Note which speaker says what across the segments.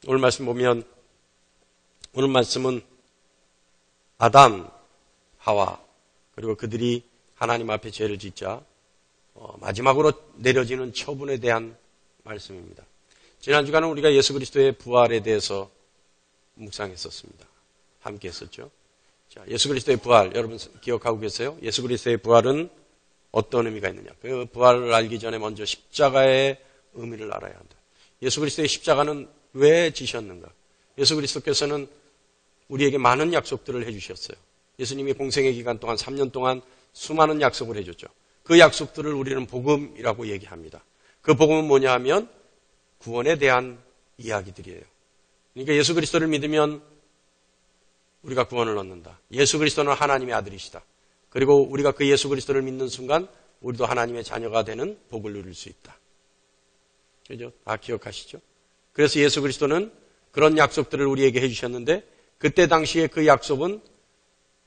Speaker 1: 오늘 말씀 보면 오늘 말씀은 아담, 하와 그리고 그들이 하나님 앞에 죄를 짓자 마지막으로 내려지는 처분에 대한 말씀입니다. 지난 주간은 우리가 예수 그리스도의 부활에 대해서 묵상했었습니다. 함께 했었죠. 자, 예수 그리스도의 부활 여러분 기억하고 계세요? 예수 그리스도의 부활은 어떤 의미가 있느냐? 그 부활을 알기 전에 먼저 십자가의 의미를 알아야 한다. 예수 그리스도의 십자가는 왜 지셨는가? 예수 그리스도께서는 우리에게 많은 약속들을 해주셨어요. 예수님이 공생의 기간 동안 3년 동안 수많은 약속을 해줬죠. 그 약속들을 우리는 복음이라고 얘기합니다. 그 복음은 뭐냐 하면 구원에 대한 이야기들이에요. 그러니까 예수 그리스도를 믿으면 우리가 구원을 얻는다. 예수 그리스도는 하나님의 아들이시다. 그리고 우리가 그 예수 그리스도를 믿는 순간 우리도 하나님의 자녀가 되는 복을 누릴 수 있다. 그죠? 다 기억하시죠? 그래서 예수 그리스도는 그런 약속들을 우리에게 해주셨는데 그때 당시에 그 약속은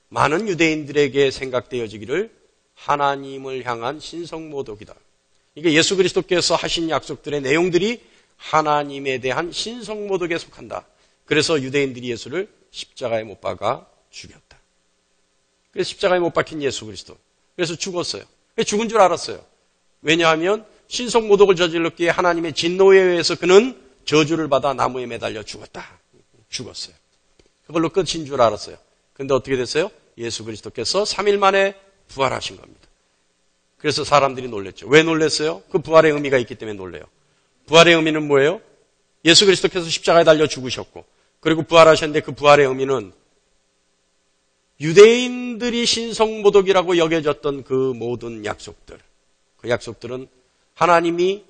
Speaker 1: 많은 유대인들에게 생각되어지기를 하나님을 향한 신성모독이다. 이게 예수 그리스도께서 하신 약속들의 내용들이 하나님에 대한 신성모독에 속한다. 그래서 유대인들이 예수를 십자가에 못 박아 죽였다. 그래서 십자가에 못 박힌 예수 그리스도. 그래서 죽었어요. 죽은 줄 알았어요. 왜냐하면 신성모독을 저질렀기에 하나님의 진노에 의해서 그는 저주를 받아 나무에 매달려 죽었다. 죽었어요. 그걸로 끝인 줄 알았어요. 그런데 어떻게 됐어요? 예수 그리스도께서 3일 만에 부활하신 겁니다. 그래서 사람들이 놀랬죠. 왜 놀랬어요? 그 부활의 의미가 있기 때문에 놀래요. 부활의 의미는 뭐예요? 예수 그리스도께서 십자가에 달려 죽으셨고 그리고 부활하셨는데 그 부활의 의미는 유대인들이 신성모독이라고 여겨졌던 그 모든 약속들, 그 약속들은 하나님이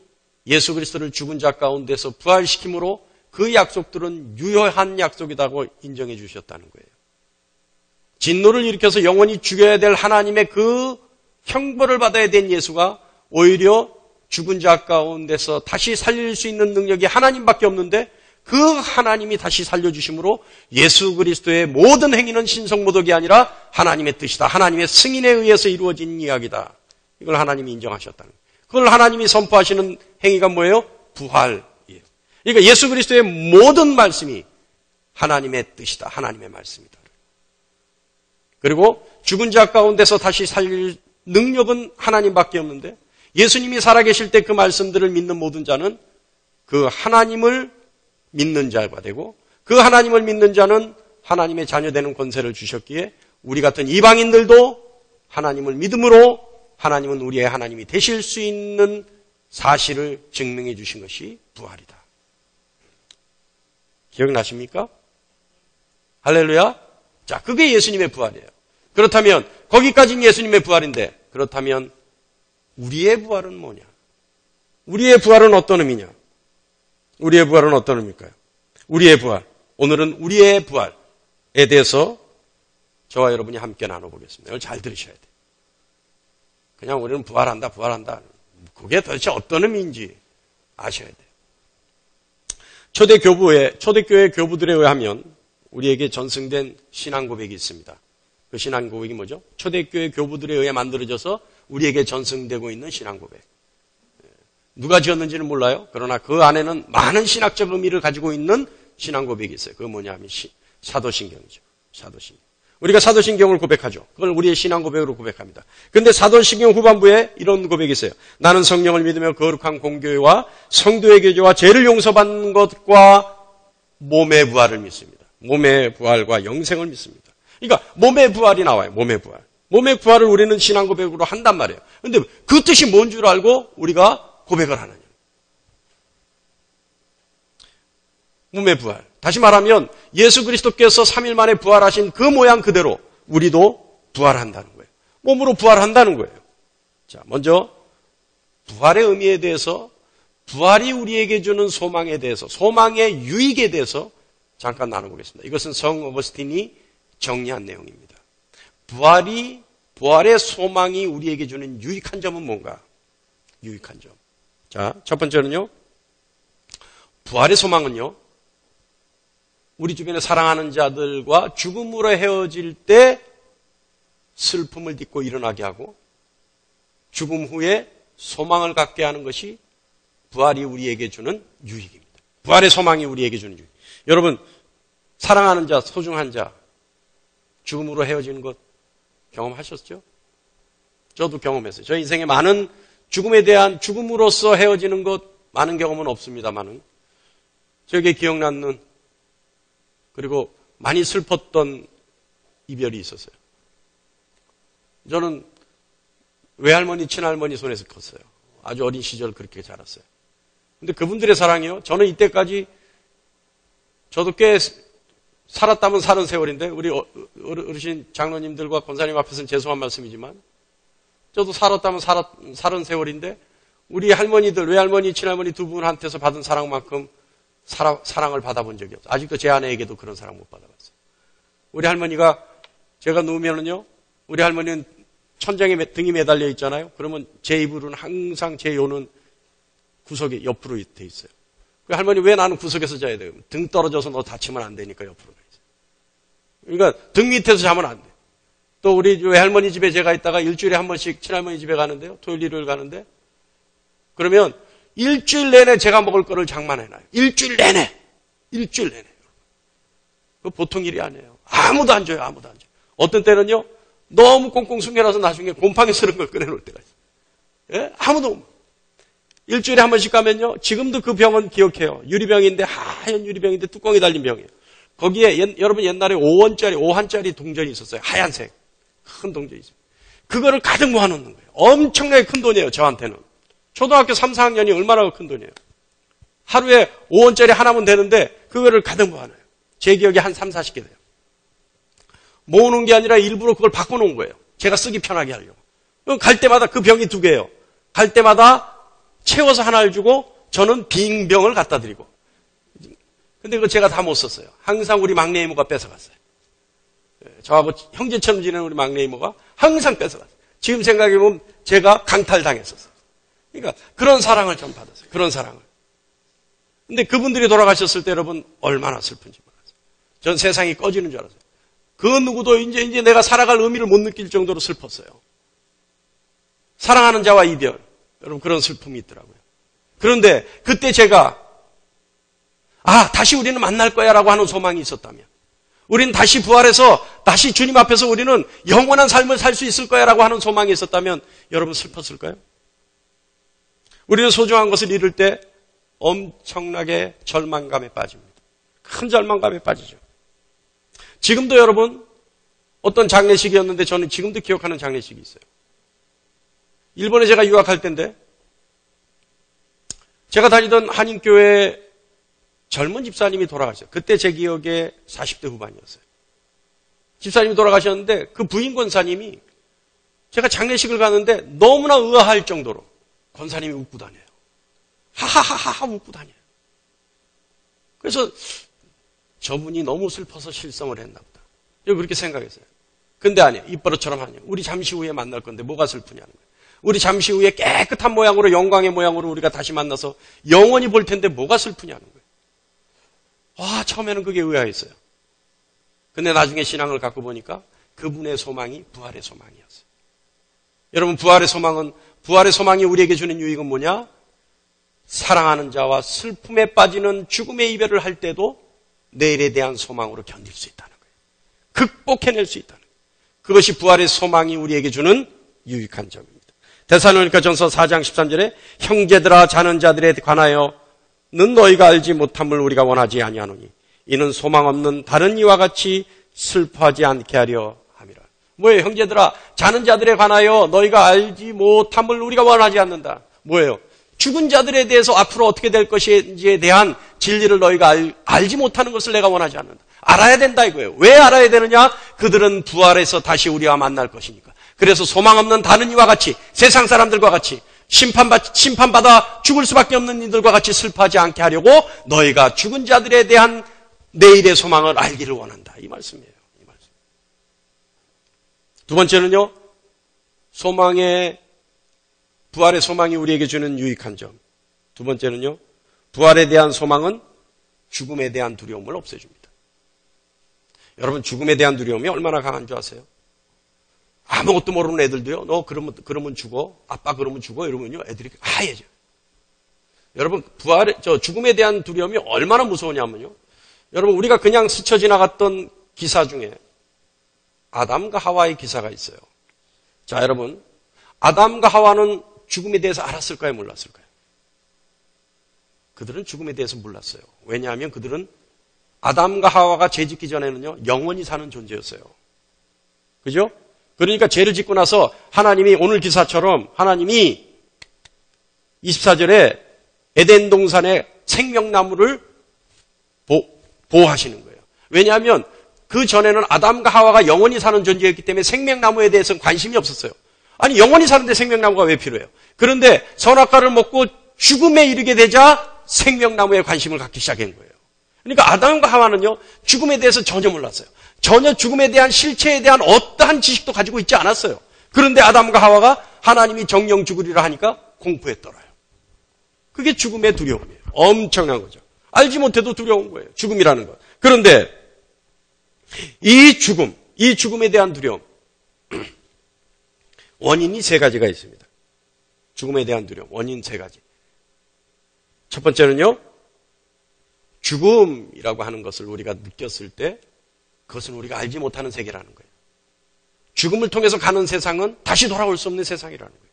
Speaker 1: 예수 그리스도를 죽은 자 가운데서 부활시킴으로 그 약속들은 유효한 약속이라고 인정해 주셨다는 거예요. 진노를 일으켜서 영원히 죽여야 될 하나님의 그 형벌을 받아야 된 예수가 오히려 죽은 자 가운데서 다시 살릴 수 있는 능력이 하나님밖에 없는데 그 하나님이 다시 살려주심으로 예수 그리스도의 모든 행위는 신성모독이 아니라 하나님의 뜻이다. 하나님의 승인에 의해서 이루어진 이야기다. 이걸 하나님이 인정하셨다는 거예요. 그걸 하나님이 선포하시는 행위가 뭐예요? 부활이에요. 그러니까 예수 그리스도의 모든 말씀이 하나님의 뜻이다. 하나님의 말씀이다. 그리고 죽은 자 가운데서 다시 살릴 능력은 하나님밖에 없는데 예수님이 살아계실 때 그 말씀들을 믿는 모든 자는 그 하나님을 믿는 자가 되고 그 하나님을 믿는 자는 하나님의 자녀 되는 권세를 주셨기에 우리 같은 이방인들도 하나님을 믿음으로 하나님은 우리의 하나님이 되실 수 있는 사실을 증명해 주신 것이 부활이다. 기억나십니까? 할렐루야. 자, 그게 예수님의 부활이에요. 그렇다면 거기까지는 예수님의 부활인데 그렇다면 우리의 부활은 뭐냐? 우리의 부활은 어떤 의미냐? 우리의 부활은 어떤 의미일까요? 우리의 부활. 오늘은 우리의 부활에 대해서 저와 여러분이 함께 나눠보겠습니다. 이걸 잘 들으셔야 돼요. 그냥 우리는 부활한다. 그게 도대체 어떤 의미인지 아셔야 돼요. 초대교회 교부들에 의하면 우리에게 전승된 신앙 고백이 있습니다. 그 신앙 고백이 뭐죠? 초대교회 교부들에 의해 만들어져서 우리에게 전승되고 있는 신앙 고백. 누가 지었는지는 몰라요. 그러나 그 안에는 많은 신학적 의미를 가지고 있는 신앙 고백이 있어요. 그게 뭐냐 하면 사도신경이죠. 사도신경. 우리가 사도신경을 고백하죠. 그걸 우리의 신앙 고백으로 고백합니다. 그런데 사도신경 후반부에 이런 고백이 있어요. 나는 성령을 믿으며 거룩한 공교회와 성도의 교제와 죄를 용서받는 것과 몸의 부활을 믿습니다. 몸의 부활과 영생을 믿습니다. 그러니까 몸의 부활이 나와요. 몸의 부활. 몸의 부활을 우리는 신앙 고백으로 한단 말이에요. 그런데 그 뜻이 뭔 줄 알고 우리가 고백을 하느냐. 몸의 부활. 다시 말하면 예수 그리스도께서 3일 만에 부활하신 그 모양 그대로 우리도 부활한다는 거예요. 몸으로 부활한다는 거예요. 자, 먼저 부활의 의미에 대해서 부활이 우리에게 주는 소망에 대해서 소망의 유익에 대해서 잠깐 나눠보겠습니다. 이것은 성 어거스틴이 정리한 내용입니다. 부활의 소망이 우리에게 주는 유익한 점은 뭔가? 유익한 점. 자, 첫 번째는요. 부활의 소망은요. 우리 주변에 사랑하는 자들과 죽음으로 헤어질 때 슬픔을 딛고 일어나게 하고 죽음 후에 소망을 갖게 하는 것이 부활이 우리에게 주는 유익입니다. 부활의 소망이 우리에게 주는 유익. 여러분, 사랑하는 자, 소중한 자, 죽음으로 헤어지는 것 경험하셨죠? 저도 경험했어요. 저 인생에 많은 죽음에 대한 죽음으로써 헤어지는 것 많은 경험은 없습니다만은 저에게 기억나는 그리고 많이 슬펐던 이별이 있었어요. 저는 외할머니, 친할머니 손에서 컸어요. 아주 어린 시절 그렇게 자랐어요. 근데 그분들의 사랑이요. 저는 이때까지 저도 꽤 살았다면 사는 세월인데 우리 어르신 장로님들과 권사님 앞에서는 죄송한 말씀이지만 저도 살았다면 살은 세월인데 우리 할머니들, 외할머니, 친할머니 두 분한테서 받은 사랑만큼 사랑을 받아본 적이 없어요. 아직도 제 아내에게도 그런 사랑 못 받아봤어요. 우리 할머니가 제가 누우면은요, 우리 할머니는 천장에 등이 매달려 있잖아요. 그러면 제 이불은 항상 제 요는 구석에 옆으로 돼 있어요. 그 할머니 왜 나는 구석에서 자야 돼요? 등 떨어져서 너 다치면 안 되니까 옆으로 가 있어요. 그러니까 등 밑에서 자면 안 돼. 또 우리 외할머니 집에 제가 있다가 일주일에 한 번씩 친할머니 집에 가는데요. 토요일 일요일 가는데 그러면 일주일 내내 제가 먹을 거를 장만해놔요. 일주일 내내. 그 보통 일이 아니에요. 아무도 안 줘요. 아무도 안 줘요. 어떤 때는요. 너무 꽁꽁 숨겨놔서 나중에 곰팡이 쓰는 걸 꺼내놓을 때가 있어요. 예? 아무도. 일주일에 한 번씩 가면요. 지금도 그 병은 기억해요. 유리병인데 하얀 유리병인데 뚜껑이 달린 병이에요. 거기에 여러분 옛날에 5한짜리 동전이 있었어요. 하얀색. 큰 동전이 있어요. 그거를 가득 모아놓는 거예요. 엄청나게 큰 돈이에요. 저한테는. 초등학교 3, 4학년이 얼마나 큰 돈이에요. 하루에 5원짜리 하나면 되는데 그거를 가득 모아놔요. 제 기억에 한 3, 40개 돼요. 모으는 게 아니라 일부러 그걸 바꿔놓은 거예요. 제가 쓰기 편하게 하려고. 갈 때마다 그 병이 2개예요. 갈 때마다 채워서 하나를 주고 저는 빈 병을 갖다 드리고. 근데 그거 제가 다 못 썼어요. 항상 우리 막내 이모가 뺏어갔어요. 저하고 형제처럼 지내는 우리 막내 이모가 항상 뺏어갔어요. 지금 생각해보면 제가 강탈당했었어요. 그러니까 그런 사랑을 좀 받았어요. 그런 사랑을. 근데 그분들이 돌아가셨을 때 여러분 얼마나 슬픈지 몰랐어요. 전 세상이 꺼지는 줄 알았어요. 그 누구도 이제 내가 살아갈 의미를 못 느낄 정도로 슬펐어요. 사랑하는 자와 이별. 여러분 그런 슬픔이 있더라고요. 그런데 그때 제가 다시 우리는 만날 거야 라고 하는 소망이 있었다면 우리는 다시 부활해서 다시 주님 앞에서 우리는 영원한 삶을 살 수 있을 거야 라고 하는 소망이 있었다면 여러분 슬펐을까요? 우리는 소중한 것을 잃을 때 엄청나게 절망감에 빠집니다. 큰 절망감에 빠지죠. 지금도 여러분 어떤 장례식이었는데 저는 지금도 기억하는 장례식이 있어요. 일본에 제가 유학할 때인데 제가 다니던 한인교회 젊은 집사님이 돌아가셨어요. 그때 제 기억에 40대 후반이었어요. 집사님이 돌아가셨는데 그 부인 권사님이 제가 장례식을 가는데 너무나 의아할 정도로 권사님이 웃고 다녀요. 하하하하 웃고 다녀요. 그래서 저분이 너무 슬퍼서 실성을 했나 보다. 그렇게 생각했어요. 근데 아니에요. 입버릇처럼 아니에요. 우리 잠시 후에 만날 건데 뭐가 슬프냐는 거예요. 우리 잠시 후에 깨끗한 모양으로 영광의 모양으로 우리가 다시 만나서 영원히 볼 텐데 뭐가 슬프냐는 거예요. 처음에는 그게 의아했어요. 근데 나중에 신앙을 갖고 보니까 그분의 소망이 부활의 소망이었어요. 여러분 부활의 소망이 우리에게 주는 유익은 뭐냐? 사랑하는 자와 슬픔에 빠지는 죽음의 이별을 할 때도 내일에 대한 소망으로 견딜 수 있다는 거예요. 극복해낼 수 있다는 거예요. 그것이 부활의 소망이 우리에게 주는 유익한 점입니다. 데살로니가전서 4장 13절에 형제들아 자는 자들에 관하여는 너희가 알지 못함을 우리가 원하지 아니하노니 이는 소망 없는 다른 이와 같이 슬퍼하지 않게 하려 함이라. 뭐예요? 형제들아 자는 자들에 관하여 너희가 알지 못함을 우리가 원하지 않는다. 뭐예요? 죽은 자들에 대해서 앞으로 어떻게 될 것인지에 대한 진리를 너희가 알지 못하는 것을 내가 원하지 않는다. 알아야 된다 이거예요. 왜 알아야 되느냐? 그들은 부활해서 다시 우리와 만날 것이니까. 그래서 소망 없는 다른 이와 같이 세상 사람들과 같이 심판받아 죽을 수밖에 없는 이들과 같이 슬퍼하지 않게 하려고 너희가 죽은 자들에 대한 내일의 소망을 알기를 원한다. 이 말씀이에요. 이 말씀. 두 번째는요. 부활의 소망이 우리에게 주는 유익한 점. 두 번째는요. 부활에 대한 소망은 죽음에 대한 두려움을 없애줍니다. 여러분 죽음에 대한 두려움이 얼마나 강한 줄 아세요? 아무것도 모르는 애들도요. 너 그러면 죽어. 아빠 그러면 죽어. 이러면요. 애들이 하얘져. 여러분 죽음에 대한 두려움이 얼마나 무서우냐면요. 여러분, 우리가 그냥 스쳐 지나갔던 기사 중에 아담과 하와의 기사가 있어요. 자, 여러분, 아담과 하와는 죽음에 대해서 알았을까요? 몰랐을까요? 그들은 죽음에 대해서 몰랐어요. 왜냐하면 그들은 아담과 하와가 죄 짓기 전에는요, 영원히 사는 존재였어요. 그죠? 그러니까 죄를 짓고 나서 하나님이 오늘 기사처럼 하나님이 24절에 에덴 동산의 생명나무를 보호하시는 거예요. 왜냐하면 그 전에는 아담과 하와가 영원히 사는 존재였기 때문에 생명나무에 대해서는 관심이 없었어요. 아니, 영원히 사는데 생명나무가 왜 필요해요? 그런데 선악과를 먹고 죽음에 이르게 되자 생명나무에 관심을 갖기 시작한 거예요. 그러니까 아담과 하와는요, 죽음에 대해서 전혀 몰랐어요. 전혀 죽음에 대한 실체에 대한 어떠한 지식도 가지고 있지 않았어요. 그런데 아담과 하와가 하나님이 정령 죽으리라 하니까 공포에 떨어요. 그게 죽음의 두려움이에요. 엄청난 거죠. 알지 못해도 두려운 거예요. 죽음이라는 것. 그런데 이 죽음에 대한 두려움, 원인이 세 가지가 있습니다. 죽음에 대한 두려움, 원인 세 가지. 첫 번째는요, 죽음이라고 하는 것을 우리가 느꼈을 때 그것은 우리가 알지 못하는 세계라는 거예요. 죽음을 통해서 가는 세상은 다시 돌아올 수 없는 세상이라는 거예요.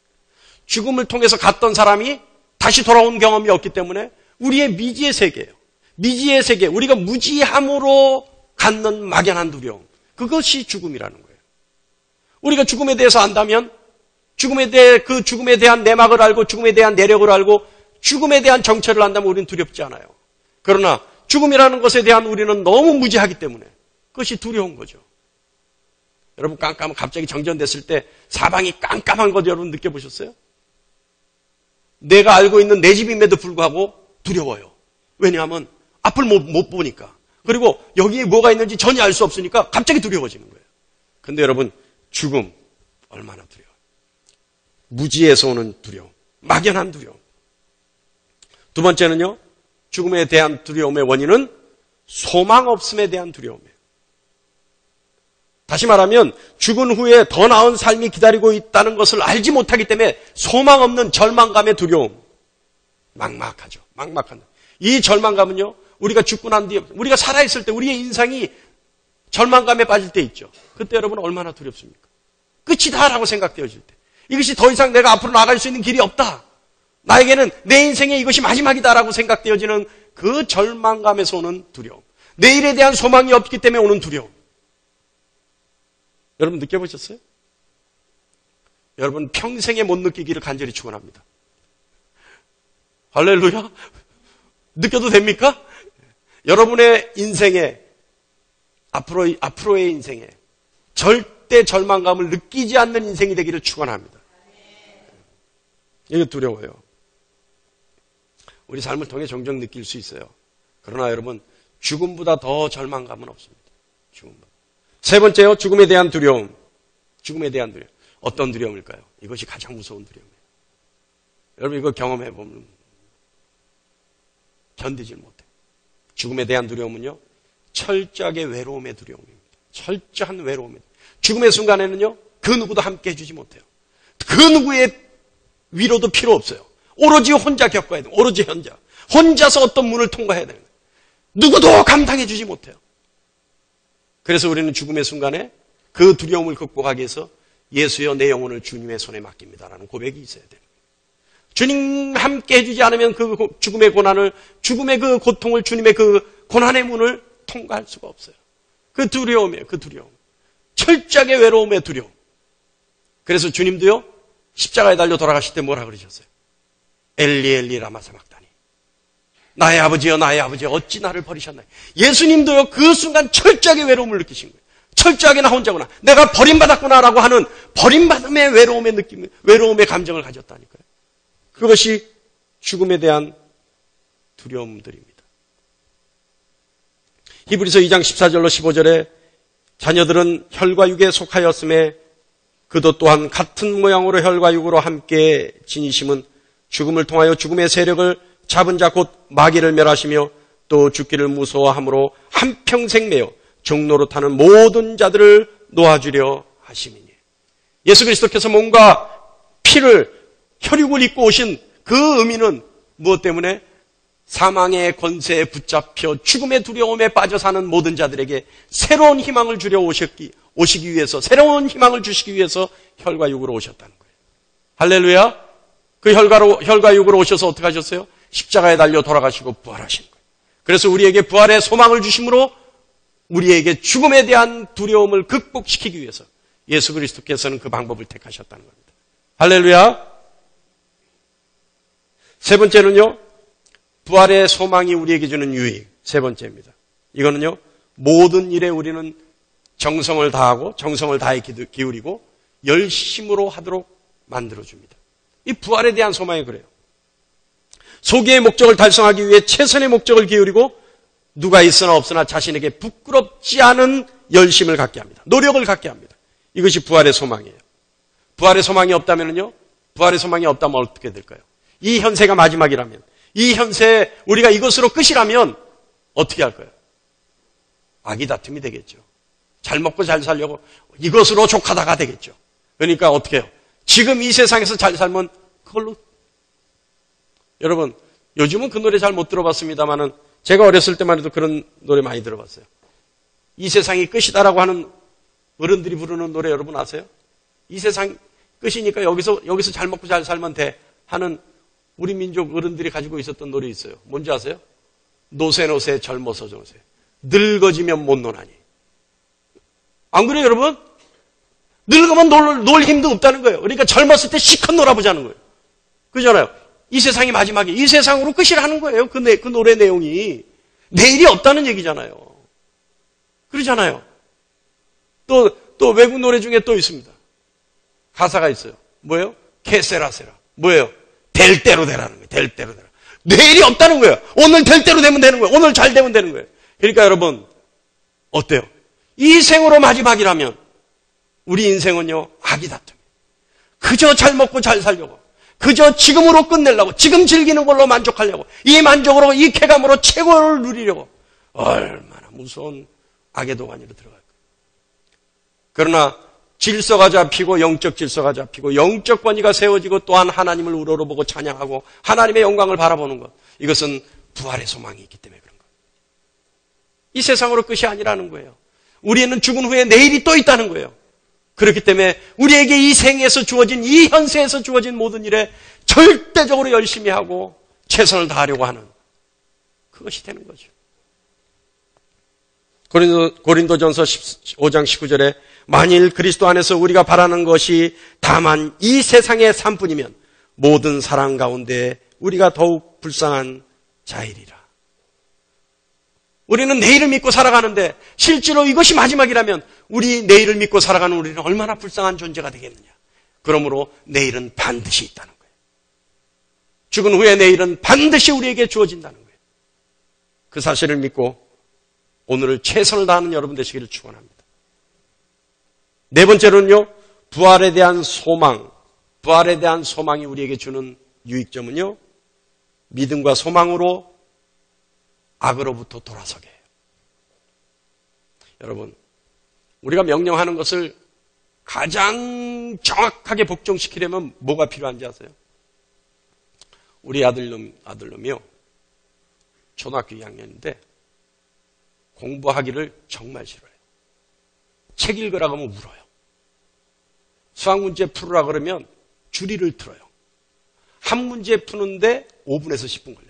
Speaker 1: 죽음을 통해서 갔던 사람이 다시 돌아온 경험이 없기 때문에 우리의 미지의 세계예요. 미지의 세계, 우리가 무지함으로 갖는 막연한 두려움, 그것이 죽음이라는 거예요. 우리가 죽음에 대해서 안다면 죽음에 대한 내막을 알고 죽음에 대한 내력을 알고 죽음에 대한 정체를 안다면 우리는 두렵지 않아요. 그러나 죽음이라는 것에 대한 우리는 너무 무지하기 때문에 그것이 두려운 거죠. 여러분, 갑자기 정전됐을 때 사방이 깜깜한 거 여러분 느껴보셨어요? 내가 알고 있는 내 집임에도 불구하고 두려워요. 왜냐하면 앞을 못 보니까. 그리고 여기에 뭐가 있는지 전혀 알 수 없으니까 갑자기 두려워지는 거예요. 근데 여러분, 죽음 얼마나 두려워요. 무지에서 오는 두려움, 막연한 두려움. 두 번째는요, 죽음에 대한 두려움의 원인은 소망 없음에 대한 두려움이에요. 다시 말하면 죽은 후에 더 나은 삶이 기다리고 있다는 것을 알지 못하기 때문에 소망 없는 절망감의 두려움. 막막하죠. 막막한. 이 절망감은요, 우리가 죽고 난 뒤에, 우리가 살아있을 때 우리의 인생이 절망감에 빠질 때 있죠. 그때 여러분 얼마나 두렵습니까? 끝이다라고 생각되어질 때. 이것이 더 이상 내가 앞으로 나갈 수 있는 길이 없다. 나에게는 내 인생에 이것이 마지막이다라고 생각되어지는 그 절망감에서 오는 두려움. 내일에 대한 소망이 없기 때문에 오는 두려움. 여러분 느껴보셨어요? 여러분 평생에 못 느끼기를 간절히 축원합니다. 할렐루야. 느껴도 됩니까? 여러분의 인생에 앞으로의 인생에 절대 절망감을 느끼지 않는 인생이 되기를 축원합니다. 이게 두려워요. 우리 삶을 통해 종종 느낄 수 있어요. 그러나 여러분, 죽음보다 더 절망감은 없습니다. 죽음보다. 세 번째요, 죽음에 대한 두려움. 죽음에 대한 두려움. 어떤 두려움일까요? 이것이 가장 무서운 두려움이에요. 여러분 이거 경험해보면 견디질 못해요. 죽음에 대한 두려움은요, 철저하게 외로움의 두려움입니다. 철저한 외로움의. 죽음의 순간에는요, 그 누구도 함께 해주지 못해요. 그 누구의 위로도 필요 없어요. 오로지 혼자 겪어야 돼요. 오로지 혼자서 어떤 문을 통과해야 돼요. 누구도 감당해주지 못해요. 그래서 우리는 죽음의 순간에 그 두려움을 극복하기 위해서 예수여 내 영혼을 주님의 손에 맡깁니다라는 고백이 있어야 돼요. 주님 함께 해주지 않으면 그 죽음의 고난을, 죽음의 그 고통을, 주님의 그 고난의 문을 통과할 수가 없어요. 그 두려움이에요. 그 두려움. 철저하게 외로움의 두려움. 그래서 주님도요, 십자가에 달려 돌아가실 때 뭐라 그러셨어요? 엘리 엘리 라마 사박다니. 나의 아버지여 나의 아버지여 어찌 나를 버리셨나요? 예수님도요, 그 순간 철저하게 외로움을 느끼신 거예요. 철저하게 나 혼자구나. 내가 버림받았구나라고 하는 버림받음의 외로움의 느낌, 외로움의 감정을 가졌다니까요. 그것이 죽음에 대한 두려움들입니다. 히브리서 2장 14절로 15절에 자녀들은 혈과 육에 속하였음에 그도 또한 같은 모양으로 혈과 육으로 함께 지니심은 죽음을 통하여 죽음의 세력을 잡은 자 곧 마귀를 멸하시며 또 죽기를 무서워함으로 한평생 매여 종로로 타는 모든 자들을 놓아주려 하심이니. 예수 그리스도께서 몸과 피를 혈육을 입고 오신 그 의미는 무엇 때문에? 사망의 권세에 붙잡혀 죽음의 두려움에 빠져 사는 모든 자들에게 새로운 희망을 주려 오시기 위해서, 새로운 희망을 주시기 위해서 혈과 육으로 오셨다는 거예요. 할렐루야. 그 혈과 육으로 오셔서 어떻게 하셨어요? 십자가에 달려 돌아가시고 부활하신 거예요. 그래서 우리에게 부활의 소망을 주심으로 우리에게 죽음에 대한 두려움을 극복시키기 위해서 예수 그리스도께서는 그 방법을 택하셨다는 겁니다. 할렐루야. 세 번째는요, 부활의 소망이 우리에게 주는 유익. 세 번째입니다. 이거는요, 모든 일에 우리는 정성을 다하고 정성을 다해 기울이고 열심으로 하도록 만들어줍니다. 이 부활에 대한 소망이 그래요. 소기의 목적을 달성하기 위해 최선의 목적을 기울이고 누가 있으나 없으나 자신에게 부끄럽지 않은 열심을 갖게 합니다. 노력을 갖게 합니다. 이것이 부활의 소망이에요. 부활의 소망이 없다면요, 부활의 소망이 없다면 어떻게 될까요? 이 현세가 마지막이라면, 이 현세 우리가 이것으로 끝이라면 어떻게 할까요? 악의 다툼이 되겠죠. 잘 먹고 잘 살려고 이것으로 족하다가 되겠죠. 그러니까 어떻게 해요? 지금 이 세상에서 잘 살면 그걸로. 여러분, 요즘은 그 노래 잘 못 들어봤습니다만은 제가 어렸을 때만 해도 그런 노래 많이 들어봤어요. 이 세상이 끝이다라고 하는 어른들이 부르는 노래 여러분 아세요? 이 세상 끝이니까 여기서 잘 먹고 잘 살면 돼 하는 우리 민족 어른들이 가지고 있었던 노래 있어요. 뭔지 아세요? 노세 젊어서 정세 늙어지면 못 노나니. 안 그래요 여러분? 늙으면 놀 힘도 없다는 거예요. 그러니까 젊었을 때 시컷 놀아보자는 거예요. 그잖아요. 이 세상이 마지막에 이 세상으로 끝이라는 거예요. 그 노래 내용이 내일이 없다는 얘기잖아요. 그러잖아요. 또 외국 노래 중에 또 있습니다. 가사가 있어요. 뭐예요? 케세라세라. 뭐예요? 될 대로 되라는 거예요. 될 대로 되라. 내일이 없다는 거예요. 오늘 될 대로 되면 되는 거예요. 오늘 잘 되면 되는 거예요. 그러니까 여러분 어때요? 이 생으로 마지막이라면 우리 인생은요 악이 다툼. 그저 잘 먹고 잘 살려고, 그저 지금으로 끝내려고, 지금 즐기는 걸로 만족하려고, 이 만족으로 이 쾌감으로 최고를 누리려고 얼마나 무서운 악의 동안으로 들어갈까요? 그러나 질서가 잡히고 영적 질서가 잡히고 영적 권위가 세워지고 또한 하나님을 우러러보고 찬양하고 하나님의 영광을 바라보는 것, 이것은 부활의 소망이 있기 때문에 그런 거예요. 이 세상으로 끝이 아니라는 거예요. 우리는 죽은 후에 내일이 또 있다는 거예요. 그렇기 때문에 우리에게 이 생에서 주어진, 이 현세에서 주어진 모든 일에 절대적으로 열심히 하고 최선을 다하려고 하는 그것이 되는 거죠. 고린도전서 15장 19절에 만일 그리스도 안에서 우리가 바라는 것이 다만 이 세상의 삶뿐이면 모든 사랑 가운데 우리가 더욱 불쌍한 자이리라. 우리는 내일을 믿고 살아가는데 실제로 이것이 마지막이라면 우리 내일을 믿고 살아가는 우리는 얼마나 불쌍한 존재가 되겠느냐. 그러므로 내일은 반드시 있다는 거예요. 죽은 후에 내일은 반드시 우리에게 주어진다는 거예요. 그 사실을 믿고 오늘을 최선을 다하는 여러분 되시기를 축원합니다. 네 번째로는요, 부활에 대한 소망. 부활에 대한 소망이 우리에게 주는 유익점은요, 믿음과 소망으로 악으로부터 돌아서게 해요. 여러분, 우리가 명령하는 것을 가장 정확하게 복종시키려면 뭐가 필요한지 아세요? 우리 아들놈이요, 초등학교 2학년인데 공부하기를 정말 싫어해요. 책 읽으라 그러면 울어요. 수학 문제 풀으라 그러면 줄이를 틀어요. 한 문제 푸는데 5분에서 10분 걸려요.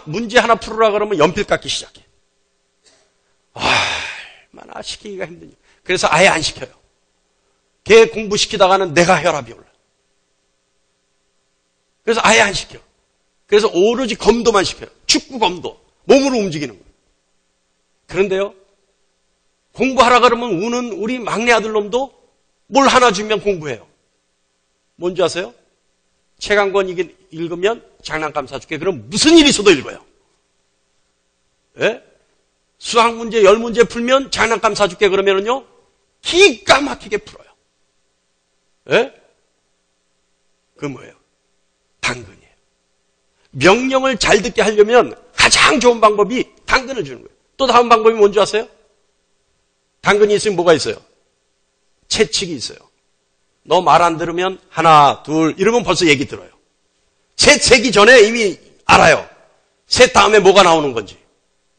Speaker 1: 문제 하나 풀으라 그러면 연필 깎기 시작해. 얼마나 시키기가 힘드냐. 그래서 아예 안 시켜요. 걔 공부시키다가는 내가 혈압이 올라. 그래서 아예 안 시켜. 그래서 오로지 검도만 시켜요. 축구 검도. 몸으로 움직이는 거예요. 그런데요, 공부하라 그러면 우는 우리 막내 아들놈도 뭘 하나 주면 공부해요. 뭔지 아세요? 책 한 권 읽으면 장난감 사줄게. 그럼 무슨 일이 있어도 읽어요. 예? 수학 문제 10문제 풀면 장난감 사줄게. 그러면은요, 기가 막히게 풀어요. 예? 그 뭐예요? 당근이에요. 명령을 잘 듣게 하려면 가장 좋은 방법이 당근을 주는 거예요. 또 다음 방법이 뭔지 아세요? 당근이 있으면 뭐가 있어요? 채찍이 있어요. 너 말 안 들으면 하나, 둘 이러면 벌써 얘기 들어요. 채찍이 전에 이미 알아요. 셋 다음에 뭐가 나오는 건지.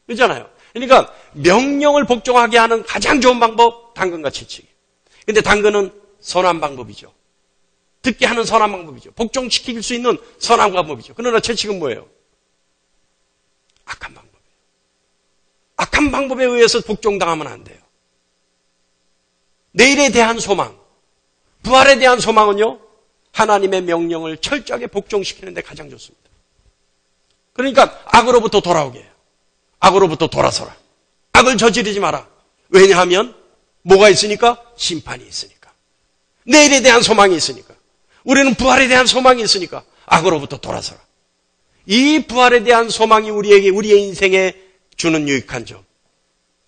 Speaker 1: 그렇잖아요. 그러니까 명령을 복종하게 하는 가장 좋은 방법, 당근과 채찍. 근데 당근은 선한 방법이죠. 듣게 하는 선한 방법이죠. 복종시킬 수 있는 선한 방법이죠. 그러나 채찍은 뭐예요? 악한 방법이에요. 악한 방법에 의해서 복종당하면 안 돼요. 내일에 대한 소망, 부활에 대한 소망은요, 하나님의 명령을 철저하게 복종시키는 데 가장 좋습니다. 그러니까 악으로부터 돌아오게 해요. 악으로부터 돌아서라. 악을 저지르지 마라. 왜냐하면 뭐가 있으니까? 심판이 있으니까. 내일에 대한 소망이 있으니까. 우리는 부활에 대한 소망이 있으니까 악으로부터 돌아서라. 이 부활에 대한 소망이 우리에게, 우리의 인생에 주는 유익한 점.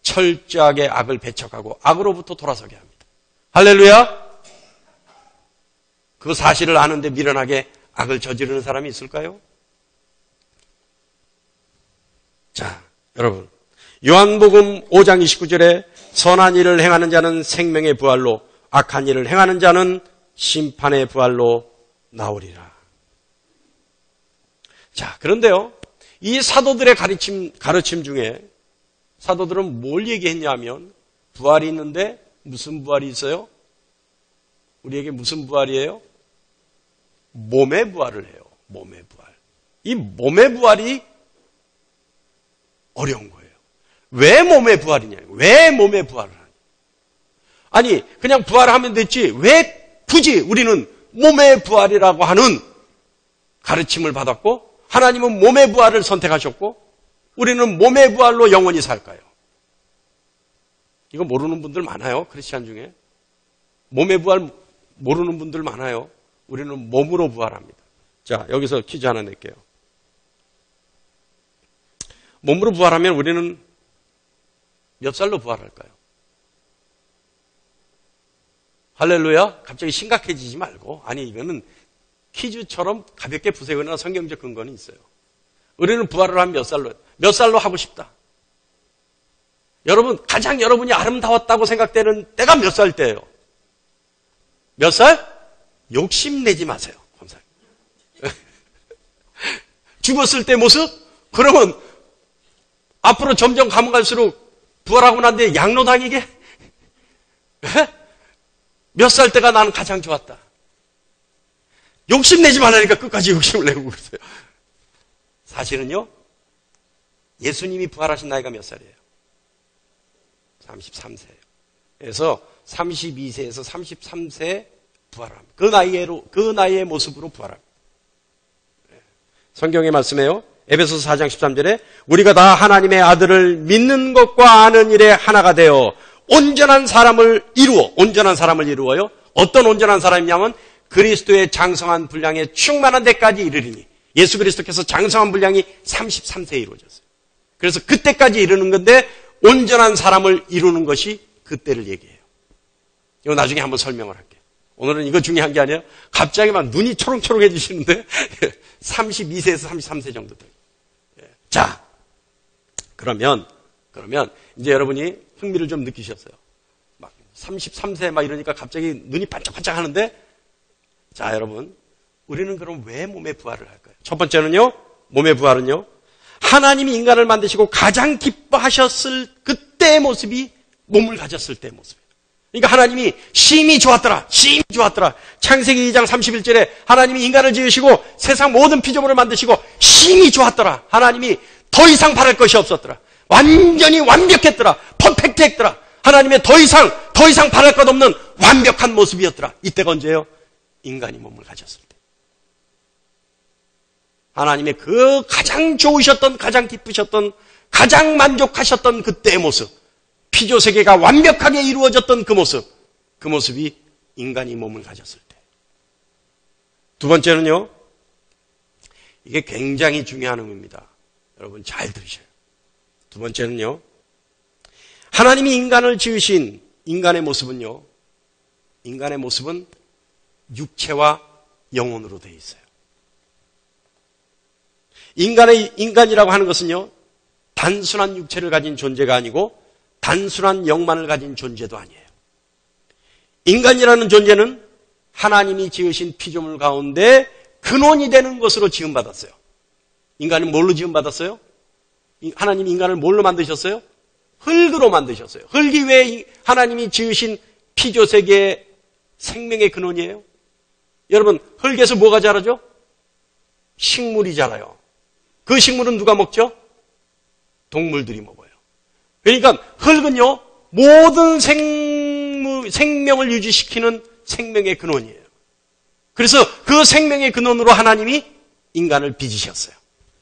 Speaker 1: 철저하게 악을 배척하고 악으로부터 돌아서게 합니다. 할렐루야! 그 사실을 아는데 미련하게 악을 저지르는 사람이 있을까요? 자, 여러분. 요한복음 5장 29절에 선한 일을 행하는 자는 생명의 부활로, 악한 일을 행하는 자는 심판의 부활로 나오리라. 자, 그런데요, 이 사도들의 가르침 중에 사도들은 뭘 얘기했냐면, 부활이 있는데 무슨 부활이 있어요? 우리에게 무슨 부활이에요? 몸의 부활을 해요. 몸의 부활. 이 몸의 부활이 어려운 거예요. 왜 몸의 부활이냐? 왜 몸의 부활을 하냐? 아니, 그냥 부활하면 됐지. 왜 굳이 우리는 몸의 부활이라고 하는 가르침을 받았고, 하나님은 몸의 부활을 선택하셨고, 우리는 몸의 부활로 영원히 살까요? 이거 모르는 분들 많아요. 크리스찬 중에. 몸의 부활 모르는 분들 많아요. 우리는 몸으로 부활합니다. 자, 여기서 퀴즈 하나 낼게요. 몸으로 부활하면 우리는 몇 살로 부활할까요? 할렐루야? 갑자기 심각해지지 말고. 아니, 이거는 퀴즈처럼 가볍게 푸세요나 성경적 근거는 있어요. 우리는 부활을 하면 몇 살로 하고 싶다. 여러분, 가장 여러분이 아름다웠다고 생각되는 때가 몇 살 때예요? 몇 살? 욕심내지 마세요. 검사님. 죽었을 때 모습? 그러면 앞으로 점점 가면 갈수록 부활하고 난 뒤에 양로당이게? 몇 살 때가 나는 가장 좋았다. 욕심내지 말라니까 끝까지 욕심을 내고 그러세요. 사실은요, 예수님이 부활하신 나이가 몇 살이에요? 33세예요. 그래서 32세에서 33세에 부활합니다. 그 나이의 모습으로 부활합니다. 성경의 말씀에요. 에베소서 4장 13절에 우리가 다 하나님의 아들을 믿는 것과 아는 일에 하나가 되어 온전한 사람을 이루어요. 어떤 온전한 사람이냐면 그리스도의 장성한 분량에 충만한 데까지 이르리니, 예수 그리스도께서 장성한 분량이 33세에 이루어졌어요. 그래서 그때까지 이르는 건데 온전한 사람을 이루는 것이 그때를 얘기해요. 이거 나중에 한번 설명을 할게요. 오늘은 이거 중요한 게 아니에요. 갑자기 막 눈이 초롱초롱해지시는데 32세에서 33세 정도 돼요. 자, 그러면 이제 여러분이 흥미를 좀 느끼셨어요. 막 33세 막 이러니까 갑자기 눈이 반짝반짝 하는데, 자, 여러분, 우리는 그럼 왜 몸의 부활을 할까요? 첫 번째는요, 몸의 부활은요, 하나님이 인간을 만드시고 가장 기뻐하셨을 그때의 모습이 몸을 가졌을 때의 모습이에요. 그러니까 하나님이 심히 좋았더라. 창세기 2장 31절에 하나님이 인간을 지으시고 세상 모든 피조물을 만드시고 심히 좋았더라. 하나님이 더 이상 바랄 것이 없었더라. 완전히 완벽했더라. 퍼펙트했더라. 하나님의 더 이상 바랄 것 없는 완벽한 모습이었더라. 이때가 언제예요? 인간이 몸을 가졌을 때. 하나님의 그 가장 좋으셨던, 가장 기쁘셨던, 가장 만족하셨던 그때의 모습, 피조세계가 완벽하게 이루어졌던 그 모습이 인간이 몸을 가졌을 때. 두 번째는요, 이게 굉장히 중요한 의미입니다. 여러분 잘 들으셔요. 두 번째는요, 하나님이 인간을 지으신 인간의 모습은 육체와 영혼으로 되어 있어요. 인간이라고 하는 것은요, 단순한 육체를 가진 존재가 아니고 단순한 영만을 가진 존재도 아니에요. 인간이라는 존재는 하나님이 지으신 피조물 가운데 근원이 되는 것으로 지음받았어요. 인간은 뭘로 지음받았어요? 하나님 인간을 뭘로 만드셨어요? 흙으로 만드셨어요. 흙이 왜 하나님이 지으신 피조세계의 생명의 근원이에요? 여러분, 흙에서 뭐가 자라죠? 식물이 자라요. 그 식물은 누가 먹죠? 동물들이 먹어요. 그러니까 흙은요, 모든 생명을 유지시키는 생명의 근원이에요. 그래서 그 생명의 근원으로 하나님이 인간을 빚으셨어요.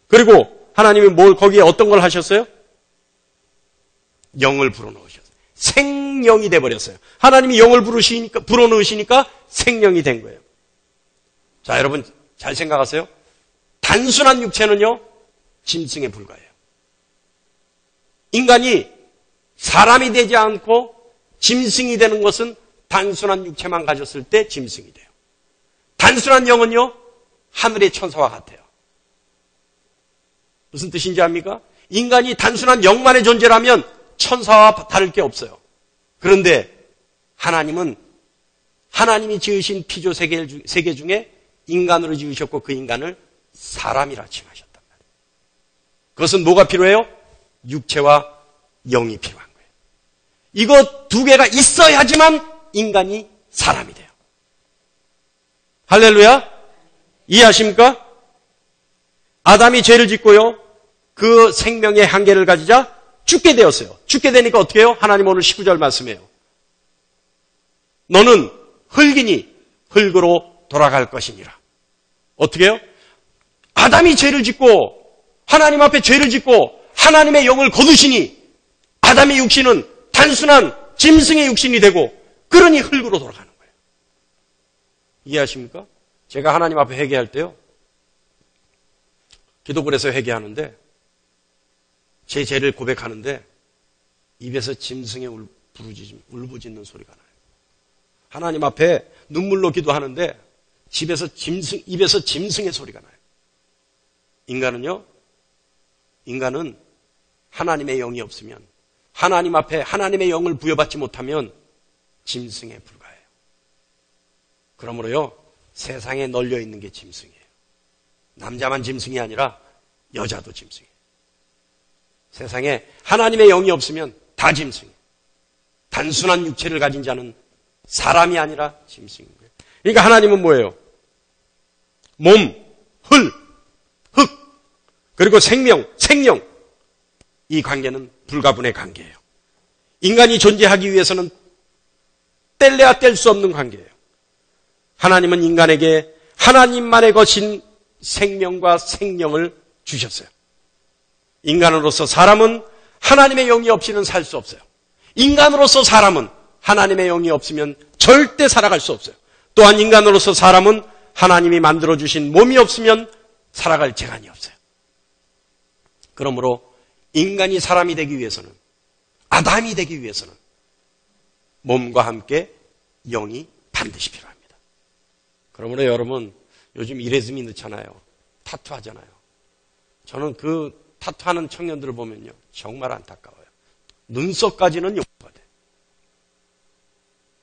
Speaker 1: 그리고 하나님이 거기에 어떤 걸 하셨어요? 영을 불어넣으셨어요. 생명이 돼버렸어요. 하나님이 영을 불어넣으시니까 생명이 된 거예요. 자, 여러분 잘 생각하세요. 단순한 육체는요, 짐승에 불과해요. 인간이 사람이 되지 않고 짐승이 되는 것은 단순한 육체만 가졌을 때 짐승이 돼요. 단순한 영은요, 하늘의 천사와 같아요. 무슨 뜻인지 압니까? 인간이 단순한 영만의 존재라면 천사와 다를 게 없어요. 그런데 하나님은 하나님이 지으신 피조 세계 중에 인간으로 지으셨고 그 인간을 사람이라 칭하셨단 말이에요. 그것은 뭐가 필요해요? 육체와 영이 필요한 거예요. 이거 두 개가 있어야지만 인간이 사람이 돼요. 할렐루야? 이해하십니까? 아담이 죄를 짓고요, 그 생명의 한계를 가지자 죽게 되었어요. 죽게 되니까 어떻게 해요? 하나님 오늘 19절 말씀이에요. 너는 흙이니 흙으로 돌아갈 것이니라. 어떻게 해요? 아담이 죄를 짓고 하나님 앞에 죄를 짓고 하나님의 영을 거두시니 아담의 육신은 단순한 짐승의 육신이 되고 그러니 흙으로 돌아가는 거예요. 이해하십니까? 제가 하나님 앞에 회개할 때요, 기도굴에서 회개하는데 제 죄를 고백하는데 입에서 짐승의 울부짖는 소리가 나요. 하나님 앞에 눈물로 기도하는데 입에서 짐승의 소리가 나요. 인간은 하나님의 영이 없으면, 하나님 앞에 하나님의 영을 부여받지 못하면 짐승에 불과해요. 그러므로요, 세상에 널려 있는 게 짐승이에요. 남자만 짐승이 아니라 여자도 짐승이에요. 세상에 하나님의 영이 없으면 다 짐승이에요. 단순한 육체를 가진 자는 사람이 아니라 짐승인 거예요. 그러니까 하나님은 뭐예요? 몸, 흙, 그리고 생명. 이 관계는 불가분의 관계예요. 인간이 존재하기 위해서는 뗄래야 뗄 수 없는 관계예요. 하나님은 인간에게 하나님만의 것인 생명과 생명을 주셨어요. 인간으로서 사람은 하나님의 영이 없이는 살 수 없어요. 인간으로서 사람은 하나님의 영이 없으면 절대 살아갈 수 없어요. 또한 인간으로서 사람은 하나님이 만들어주신 몸이 없으면 살아갈 재간이 없어요. 그러므로 인간이 사람이 되기 위해서는, 아담이 되기 위해서는 몸과 함께 영이 반드시 필요합니다. 그러므로 여러분, 요즘 이레즘이 넣잖아요. 타투 하잖아요. 저는 그 타투하는 청년들을 보면요, 정말 안타까워요. 눈썹까지는 용서가 돼요.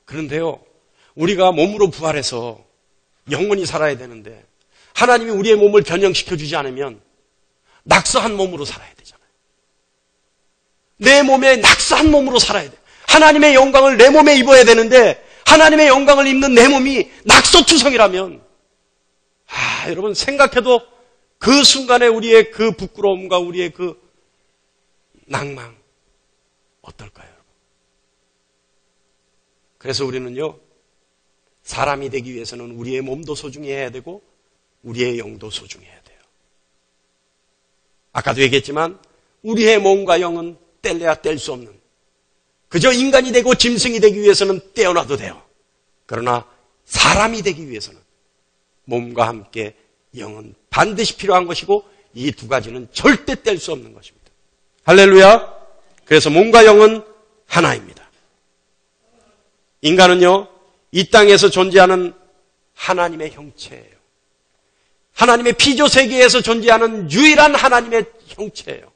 Speaker 1: 그런데요, 우리가 몸으로 부활해서 영원히 살아야 되는데 하나님이 우리의 몸을 변형시켜주지 않으면 낙서한 몸으로 살아야 되잖아요. 내 몸에 낙서한 몸으로 살아야 돼요. 하나님의 영광을 내 몸에 입어야 되는데 하나님의 영광을 입는 내 몸이 낙서투성이라면, 여러분 생각해도 그 순간에 우리의 그 부끄러움과 우리의 그 낭망 어떨까요, 여러분? 그래서 우리는요, 사람이 되기 위해서는 우리의 몸도 소중히 해야 되고 우리의 영도 소중해야 돼요. 아까도 얘기했지만 우리의 몸과 영은 뗄래야 뗄 수 없는, 그저 인간이 되고 짐승이 되기 위해서는 떼어놔도 돼요. 그러나 사람이 되기 위해서는 몸과 함께 영은 반드시 필요한 것이고 이 두 가지는 절대 뗄 수 없는 것입니다. 할렐루야. 그래서 몸과 영은 하나입니다. 인간은요, 이 땅에서 존재하는 하나님의 형체예요. 하나님의 피조세계에서 존재하는 유일한 하나님의 형체예요.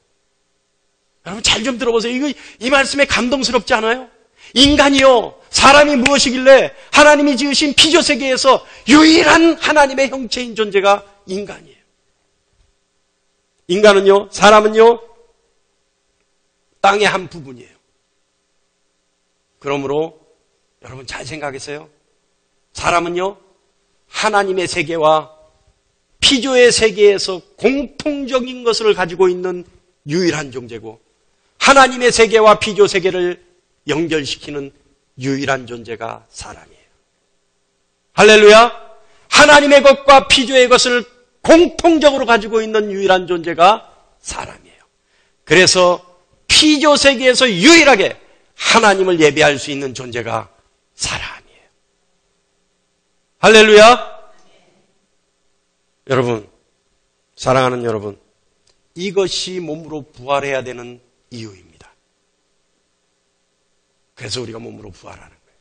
Speaker 1: 여러분 잘 좀 들어보세요. 이 말씀에 감동스럽지 않아요? 인간이요, 사람이 무엇이길래 하나님이 지으신 피조세계에서 유일한 하나님의 형체인 존재가 인간이에요. 인간은요, 사람은요, 땅의 한 부분이에요. 그러므로 여러분 잘 생각하세요. 사람은요, 하나님의 세계와 피조의 세계에서 공통적인 것을 가지고 있는 유일한 존재고, 하나님의 세계와 피조 세계를 연결시키는 유일한 존재가 사람이에요. 할렐루야! 하나님의 것과 피조의 것을 공통적으로 가지고 있는 유일한 존재가 사람이에요. 그래서 피조 세계에서 유일하게 하나님을 예배할 수 있는 존재가 사람이에요. 할렐루야! 여러분, 사랑하는 여러분, 이것이 몸으로 부활해야 되는 이유입니다. 그래서 우리가 몸으로 부활하는 거예요.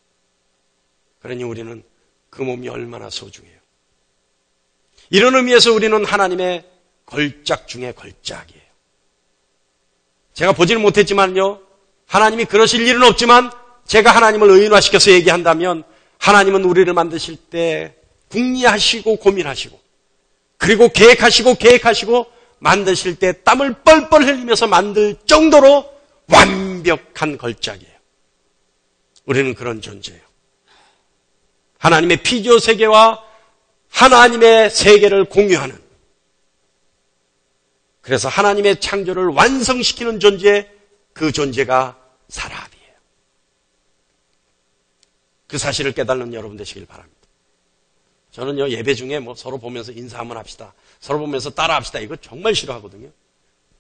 Speaker 1: 그러니 우리는 그 몸이 얼마나 소중해요. 이런 의미에서 우리는 하나님의 걸작 중에 걸작이에요. 제가 보지는 못했지만요, 하나님이 그러실 일은 없지만 제가 하나님을 의인화시켜서 얘기한다면 하나님은 우리를 만드실 때 궁리하시고 고민하시고 그리고 계획하시고 만드실 때 땀을 뻘뻘 흘리면서 만들 정도로 완벽한 걸작이에요. 우리는 그런 존재예요. 하나님의 피조 세계와 하나님의 세계를 공유하는, 그래서 하나님의 창조를 완성시키는 존재, 그 존재가 사람이에요. 그 사실을 깨닫는 여러분 되시길 바랍니다. 저는요, 예배 중에 서로 보면서 인사 한번 합시다, 서로 보면서 따라합시다, 이거 정말 싫어하거든요.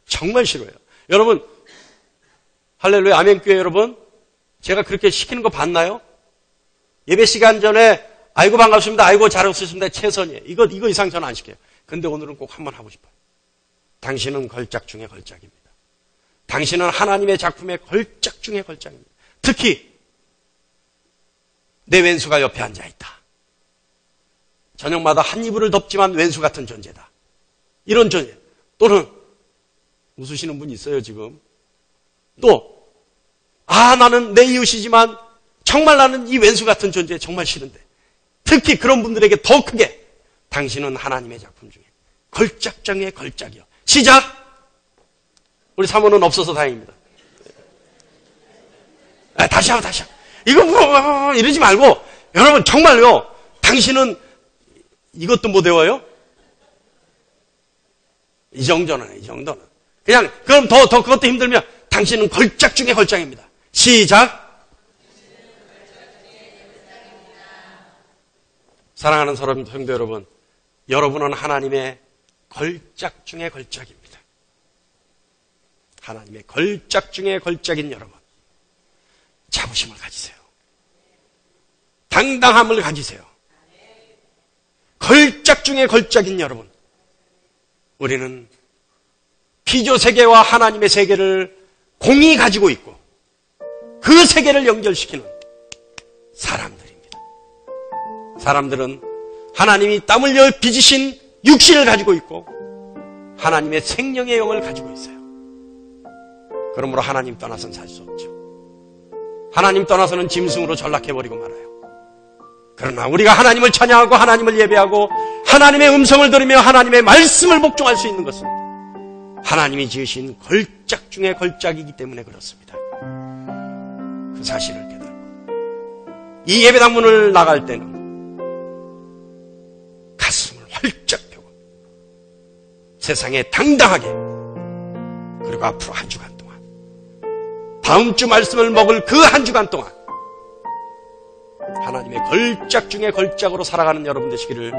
Speaker 1: 정말 싫어해요. 여러분, 할렐루야, 아멘교회 여러분, 제가 그렇게 시키는 거 봤나요? 예배 시간 전에 아이고 반갑습니다, 아이고 잘 오셨습니다, 최선이에요. 이거 이상 저는 안 시켜요. 근데 오늘은 꼭 한번 하고 싶어요. 당신은 걸작 중에 걸작입니다. 당신은 하나님의 작품의 걸작 중에 걸작입니다. 특히 내 왼수가 옆에 앉아있다. 저녁마다 한 이불을 덮지만 왼수 같은 존재다. 이런 존재. 또는 웃으시는 분 있어요 지금. 또 나는 내 이웃이지만 정말 나는 이 왼수 같은 존재 정말 싫은데, 특히 그런 분들에게 더 크게 당신은 하나님의 작품 중에 걸작 중에 걸작이요. 시작! 우리 사모는 없어서 다행입니다. 다시 하고. 이거 이러지 말고, 여러분 정말요, 당신은 이것도 못 외워요? 이 정도는. 그냥, 그럼 더 그것도 힘들면 당신은 걸작 중에 걸작입니다. 시작! 사랑하는 성도 여러분, 여러분은 하나님의 걸작 중에 걸작입니다. 하나님의 걸작 중에 걸작인 여러분, 자부심을 가지세요. 당당함을 가지세요. 걸작 중에 걸작인 여러분, 우리는 피조 세계와 하나님의 세계를 공히 가지고 있고 그 세계를 연결시키는 사람들입니다. 사람들은 하나님이 땀 흘려 빚으신 육신을 가지고 있고 하나님의 생명의 영을 가지고 있어요. 그러므로 하나님 떠나서는 살 수 없죠. 하나님 떠나서는 짐승으로 전락해버리고 말아요. 그러나 우리가 하나님을 찬양하고 하나님을 예배하고 하나님의 음성을 들으며 하나님의 말씀을 복종할 수 있는 것은 하나님이 지으신 걸작 중에 걸작이기 때문에 그렇습니다. 그 사실을 깨닫고 이 예배당문을 나갈 때는 가슴을 활짝 펴고 세상에 당당하게, 그리고 앞으로 한 주간 동안, 다음 주 말씀을 먹을 그 한 주간 동안 하나님의 걸작 중에 걸작으로 살아가는 여러분 되시기를